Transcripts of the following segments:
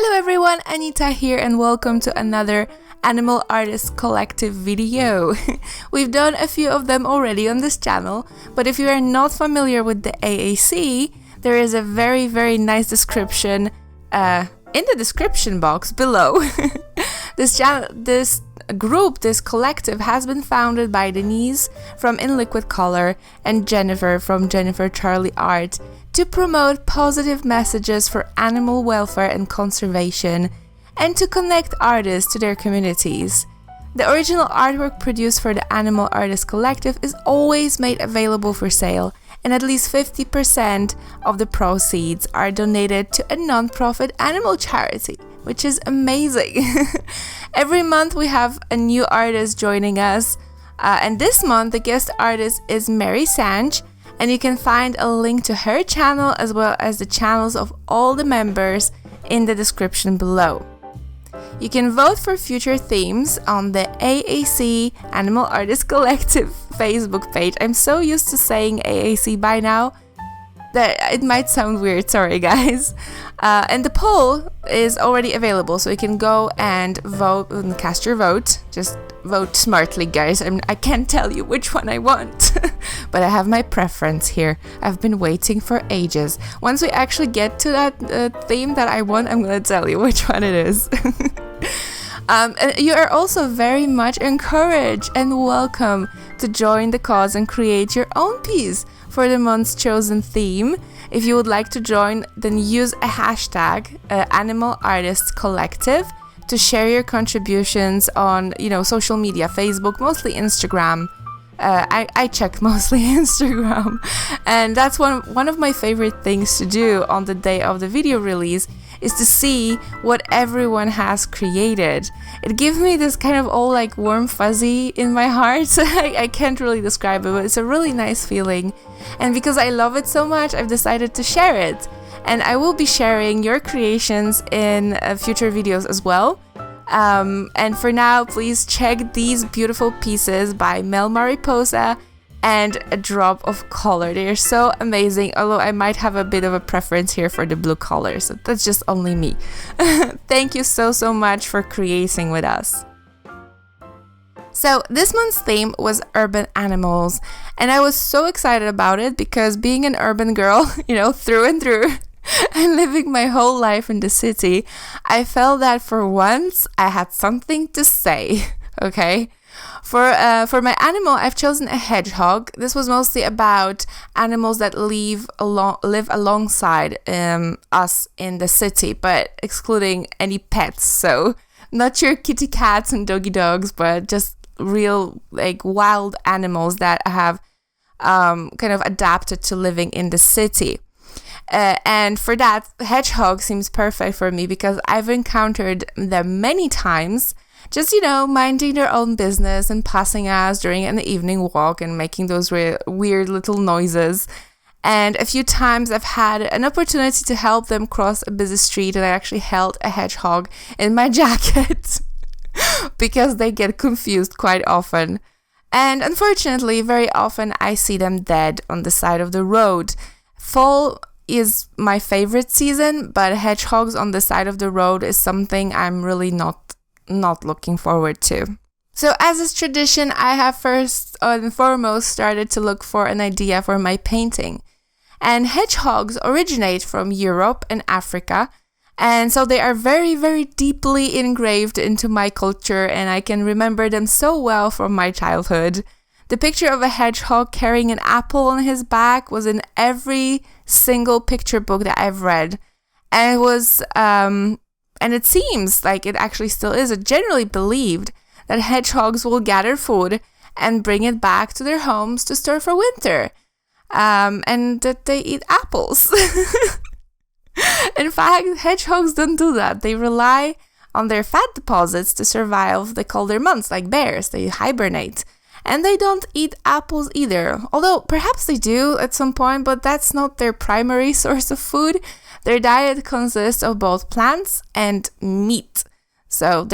Hello everyone, Anita here and welcome to another Animal Artists Collective video. We've done a few of them already on this channel, but if you are not familiar with the AAC, there is a very nice description in the description box below. This collective has been founded by Denise from In Liquid Color and Jennifer from Jennifer Charlie Art to promote positive messages for animal welfare and conservation, and to connect artists to their communities. The original artwork produced for the Animal Artists Collective is always made available for sale, and at least 50% of the proceeds are donated to a non-profit animal charity, which is amazing. Every month we have a new artist joining us, and this month the guest artist is Mary Sanj, and you can find a link to her channel as well as the channels of all the members in the description below. You can vote for future themes on the AAC Animal Artists Collective Facebook page. I'm so used to saying AAC by now that it might sound weird, sorry guys. And the poll is already available, so you can go and vote and cast your vote. Just vote smartly, guys. I can't tell you which one I want, but I have my preference here. I've been waiting for ages. Once we actually get to that theme that I want, I'm gonna tell you which one it is. And you are also very much encouraged and welcome to join the cause and create your own piece for the month's chosen theme. If you would like to join, then use a hashtag Animal Artists Collective to share your contributions on, social media, Facebook, mostly Instagram. I check mostly Instagram, and that's one of my favorite things to do on the day of the video release, is to see what everyone has created. It gives me this kind of all like warm fuzzy in my heart. I can't really describe it, but it's a really nice feeling. And because I love it so much, I've decided to share it. And I will be sharing your creations in future videos as well. And for now, please check these beautiful pieces by Mel Mariposa and A Drop of Color. They are so amazing, although I might have a bit of a preference here for the blue color, so that's just only me. Thank you so much for creating with us. So this month's theme was urban animals, and I was so excited about it because being an urban girl, through and through, and living my whole life in the city, I felt that for once I had something to say, okay? For my animal, I've chosen a hedgehog. This was mostly about animals that live alongside us in the city, but excluding any pets. So not your kitty cats and doggy dogs, but just real wild animals that have kind of adapted to living in the city. And for that, hedgehog seems perfect for me because I've encountered them many times, just, minding their own business and passing us during an evening walk and making those weird little noises. And a few times I've had an opportunity to help them cross a busy street, and I actually held a hedgehog in my jacket because they get confused quite often. And unfortunately, very often I see them dead on the side of the road. Fall is my favorite season, but hedgehogs on the side of the road is something I'm really not looking forward to. So as is tradition, I have first and foremost started to look for an idea for my painting. And hedgehogs originate from Europe and Africa, and so they are very deeply engraved into my culture, and I can remember them so well from my childhood. The picture of a hedgehog carrying an apple on his back was in every single picture book that I've read. And it was, and it seems like it actually still is generally believed that hedgehogs will gather food and bring it back to their homes to store for winter. And that they eat apples. In fact, hedgehogs don't do that. They rely on their fat deposits to survive the colder months, like bears. They hibernate. And they don't eat apples either, although perhaps they do at some point, but that's not their primary source of food. Their diet consists of both plants and meat. So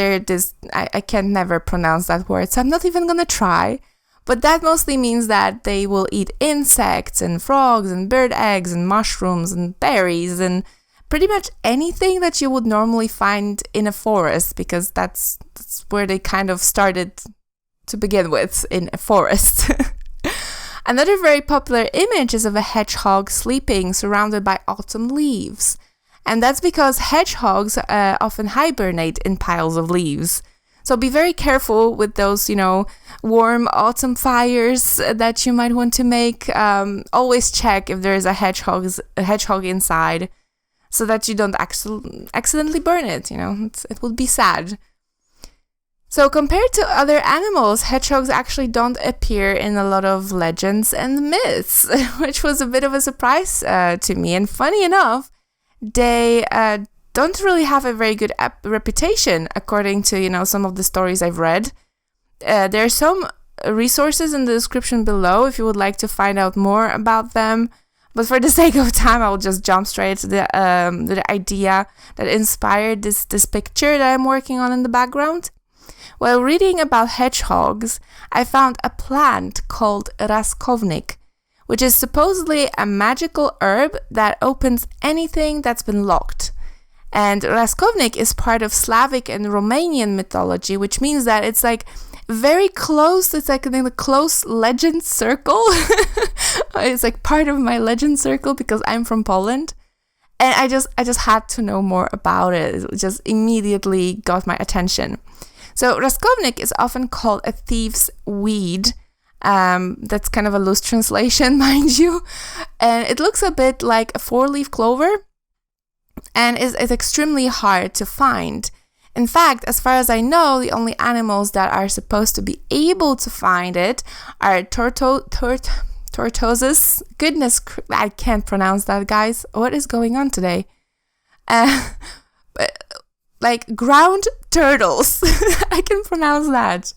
I can never pronounce that word, so I'm not even gonna try. But that mostly means that they will eat insects and frogs and bird eggs and mushrooms and berries and pretty much anything that you would normally find in a forest, because that's where they kind of started to begin with, in a forest. Another very popular image is of a hedgehog sleeping surrounded by autumn leaves. And that's because hedgehogs often hibernate in piles of leaves. So be very careful with those, warm autumn fires that you might want to make. Always check if there is a hedgehog inside, so that you don't accidentally burn it. It would be sad. So compared to other animals, hedgehogs actually don't appear in a lot of legends and myths, which was a bit of a surprise to me. And funny enough, they don't really have a very good reputation, according to, some of the stories I've read. There are some resources in the description below if you would like to find out more about them. But for the sake of time, I will just jump straight to the idea that inspired this picture that I'm working on in the background. While reading about hedgehogs, I found a plant called Raskovnik, which is supposedly a magical herb that opens anything that's been locked. And Raskovnik is part of Slavic and Romanian mythology, which means that it's like very close. It's like in a close legend circle. It's like part of my legend circle because I'm from Poland. And I just had to know more about it. It just immediately got my attention. So Raskovnik is often called a thief's weed. That's kind of a loose translation, mind you. And it looks a bit like a 4-leaf clover and is extremely hard to find. In fact, as far as I know, the only animals that are supposed to be able to find it are tortoises. Goodness, I can't pronounce that, guys. What is going on today? Like ground turtles. I can pronounce that.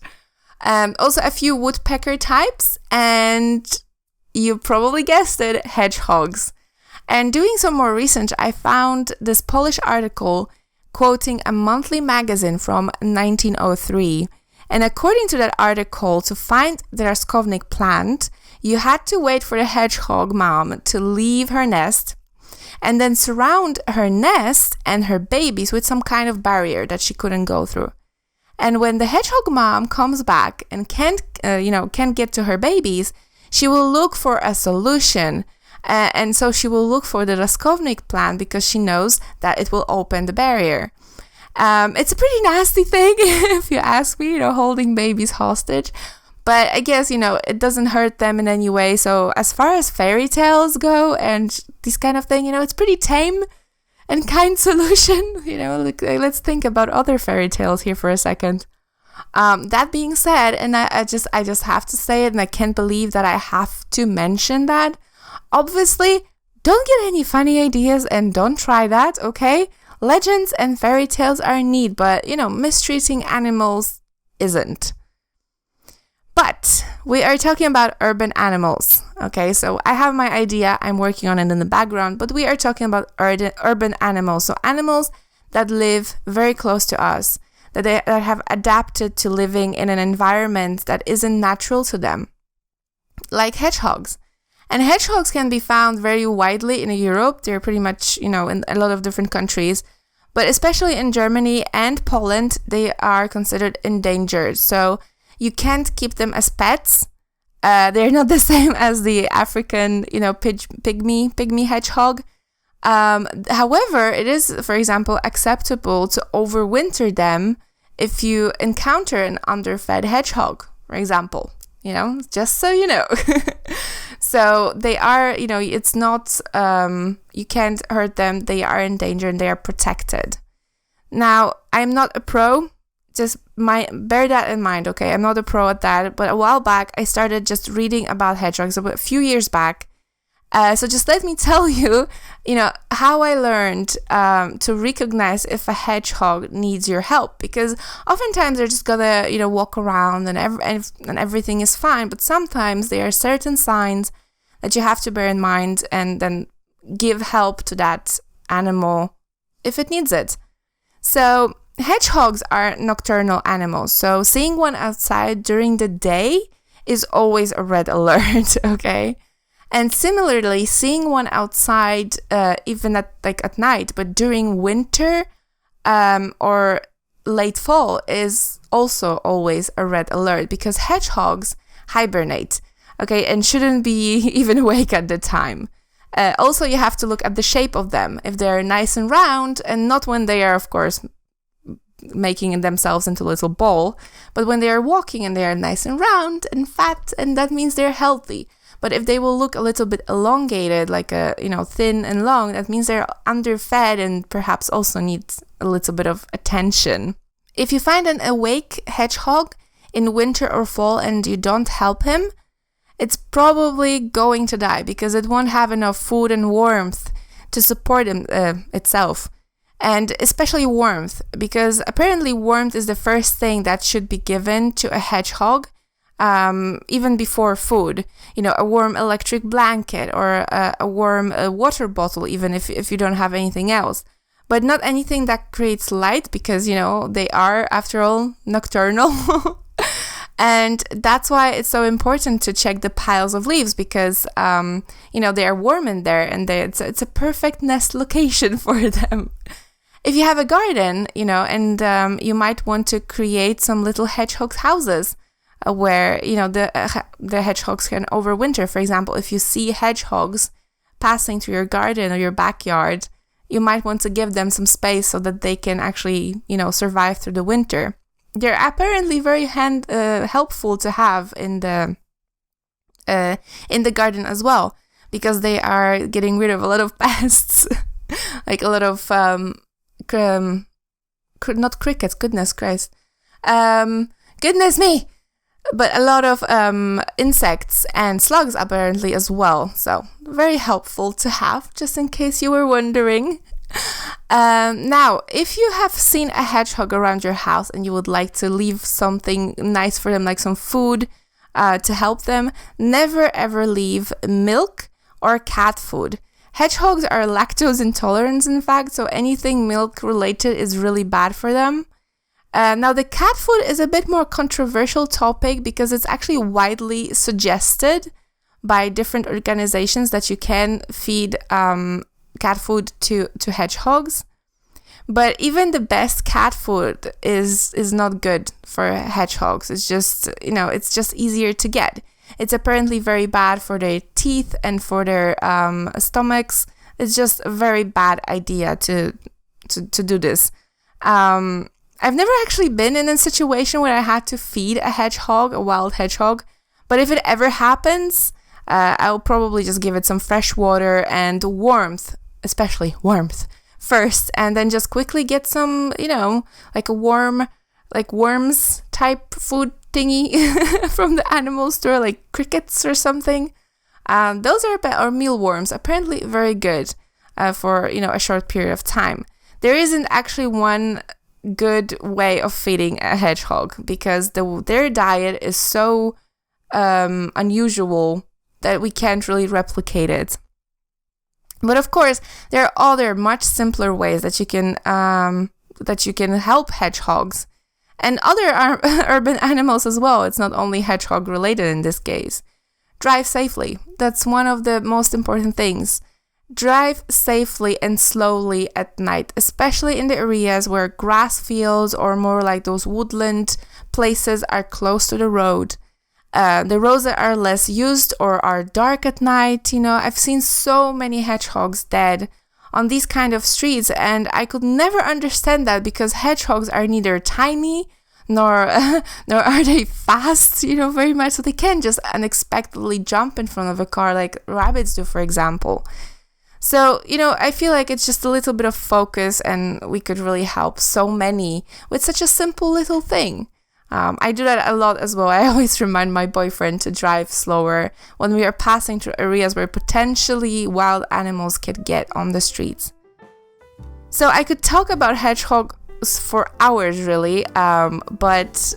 Also a few woodpecker types, and you probably guessed it, hedgehogs. And doing some more research, I found this Polish article quoting a monthly magazine from 1903. And according to that article, to find the Raskovnik plant, you had to wait for the hedgehog mom to leave her nest and then surround her nest and her babies with some kind of barrier that she couldn't go through. And when the hedgehog mom comes back and can't get to her babies, she will look for a solution. And so she will look for the Raskovnik plant because she knows that it will open the barrier. It's a pretty nasty thing, if you ask me, holding babies hostage. But I guess, it doesn't hurt them in any way. So as far as fairy tales go and this kind of thing, it's pretty tame and kind solution. Let's think about other fairy tales here for a second. That being said, and I just have to say it, and I can't believe that I have to mention that. Obviously, don't get any funny ideas and don't try that, okay? Legends and fairy tales are neat, but, mistreating animals isn't. But we are talking about urban animals, okay? So I have my idea, I'm working on it in the background, but we are talking about urban animals. So animals that live very close to us, that have adapted to living in an environment that isn't natural to them, like hedgehogs. And hedgehogs can be found very widely in Europe. They're pretty much, in a lot of different countries. But especially in Germany and Poland, they are considered endangered. So you can't keep them as pets. They're not the same as the African, pygmy hedgehog. However, it is, for example, acceptable to overwinter them if you encounter an underfed hedgehog, for example. Just so you know. So they are, it's not, you can't hurt them. They are endangered and they are protected. Now, I'm not a pro. Just bear that in mind, okay? I'm not a pro at that. But a while back, I started just reading about hedgehogs, a few years back. So just let me tell you, how I learned to recognize if a hedgehog needs your help. Because oftentimes they're just gonna, walk around and everything is fine. But sometimes there are certain signs that you have to bear in mind and then give help to that animal if it needs it. So hedgehogs are nocturnal animals. So seeing one outside during the day is always a red alert, okay? And similarly, seeing one outside, even at night, but during winter or late fall is also always a red alert, because hedgehogs hibernate, okay, and shouldn't be even awake at the time. Also, you have to look at the shape of them, if they're nice and round, and not when they are, of course, making themselves into a little ball, but when they are walking and they are nice and round and fat, and that means they're healthy. But if they will look a little bit elongated, like thin and long, that means they're underfed and perhaps also need a little bit of attention. If you find an awake hedgehog in winter or fall and you don't help him, it's probably going to die, because it won't have enough food and warmth to support itself. And especially warmth, because apparently warmth is the first thing that should be given to a hedgehog, even before food. A warm electric blanket or a warm water bottle, even if you don't have anything else. But not anything that creates light, because, they are, after all, nocturnal. And that's why it's so important to check the piles of leaves, because, they are warm in there, and it's a perfect nest location for them. If you have a garden, and you might want to create some little hedgehog houses where, the hedgehogs can overwinter. For example, if you see hedgehogs passing through your garden or your backyard, you might want to give them some space so that they can actually, survive through the winter. They're apparently very helpful to have in the garden as well, because they are getting rid of a lot of pests, like a lot of not crickets, goodness Christ, goodness me, but a lot of insects and slugs apparently as well. So very helpful to have, just in case you were wondering. Now, if you have seen a hedgehog around your house and you would like to leave something nice for them, like some food to help them, never ever leave milk or cat food. Hedgehogs are lactose intolerant, in fact, so anything milk related is really bad for them. Now, the cat food is a bit more controversial topic, because it's actually widely suggested by different organizations that you can feed cat food to hedgehogs. But even the best cat food is not good for hedgehogs. It's just, it's just easier to get. It's apparently very bad for their teeth and for their stomachs. It's just a very bad idea to do this. I've never actually been in a situation where I had to feed a wild hedgehog. But if it ever happens, I'll probably just give it some fresh water and warmth, especially warmth, first, and then just quickly get some, like a warm, like worms type food thingy from the animal store, like crickets or something. Those are or mealworms, apparently very good for, a short period of time. There isn't actually one good way of feeding a hedgehog, because their diet is so unusual that we can't really replicate it. But of course, there are other much simpler ways that you can help hedgehogs and other urban animals as well. It's not only hedgehog related in this case. Drive safely. That's one of the most important things. Drive safely and slowly at night, especially in the areas where grass fields or more like those woodland places are close to the road. The roads that are less used or are dark at night, I've seen so many hedgehogs dead on these kind of streets, and I could never understand that, because hedgehogs are neither tiny nor are they fast, very much, so they can't just unexpectedly jump in front of a car like rabbits do, for example. So, I feel like it's just a little bit of focus, and we could really help so many with such a simple little thing. I do that a lot as well. I always remind my boyfriend to drive slower when we are passing through areas where potentially wild animals could get on the streets. So I could talk about hedgehogs for hours, really, but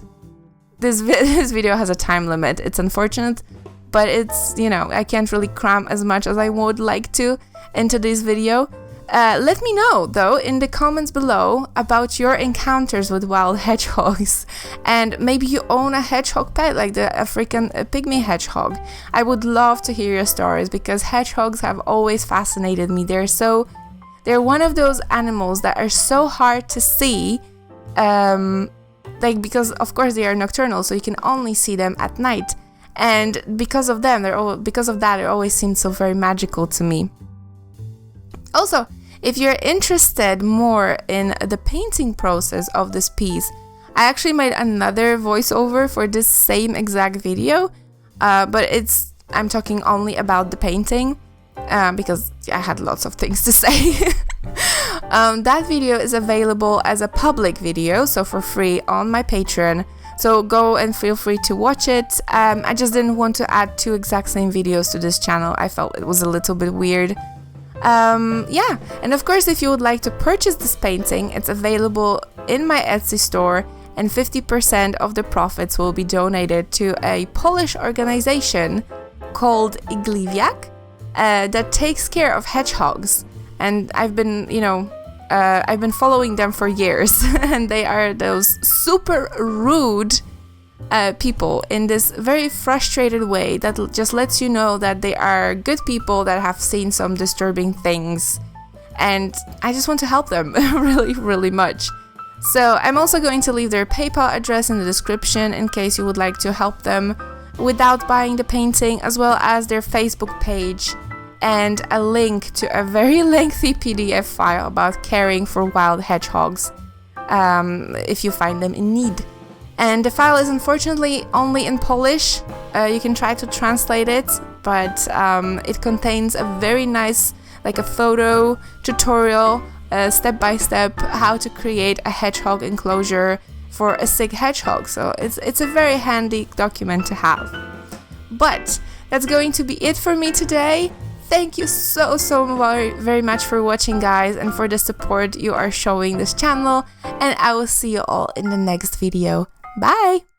this video has a time limit. It's unfortunate, but it's, I can't really cram as much as I would like to into this video. Let me know, though, in the comments below about your encounters with wild hedgehogs. And maybe you own a hedgehog pet, like the African pygmy hedgehog. I would love to hear your stories, because hedgehogs have always fascinated me. They're one of those animals that are so hard to see, because of course they are nocturnal, so you can only see them at night. And because of that, it always seemed so very magical to me. Also, if you're interested more in the painting process of this piece, I actually made another voiceover for this same exact video, but I'm talking only about the painting, because I had lots of things to say. That video is available as a public video, so for free on my Patreon. So go and feel free to watch it. I just didn't want to add 2 exact same videos to this channel. I felt it was a little bit weird. Yeah, and of course, if you would like to purchase this painting, it's available in my Etsy store, and 50% of the profits will be donated to a Polish organization called Igliwiak that takes care of hedgehogs. And I've been following them for years, and they are those super rude people in this very frustrated way that just lets you know that they are good people that have seen some disturbing things, and I just want to help them really, really much. So I'm also going to leave their PayPal address in the description in case you would like to help them without buying the painting, as well as their Facebook page and a link to a very lengthy PDF file about caring for wild hedgehogs if you find them in need. And the file is unfortunately only in Polish. You can try to translate it, but it contains a very nice, like a photo tutorial, step-by-step how to create a hedgehog enclosure for a sick hedgehog. So it's a very handy document to have. But that's going to be it for me today. Thank you so very much for watching, guys, and for the support you are showing this channel. And I will see you all in the next video. Bye!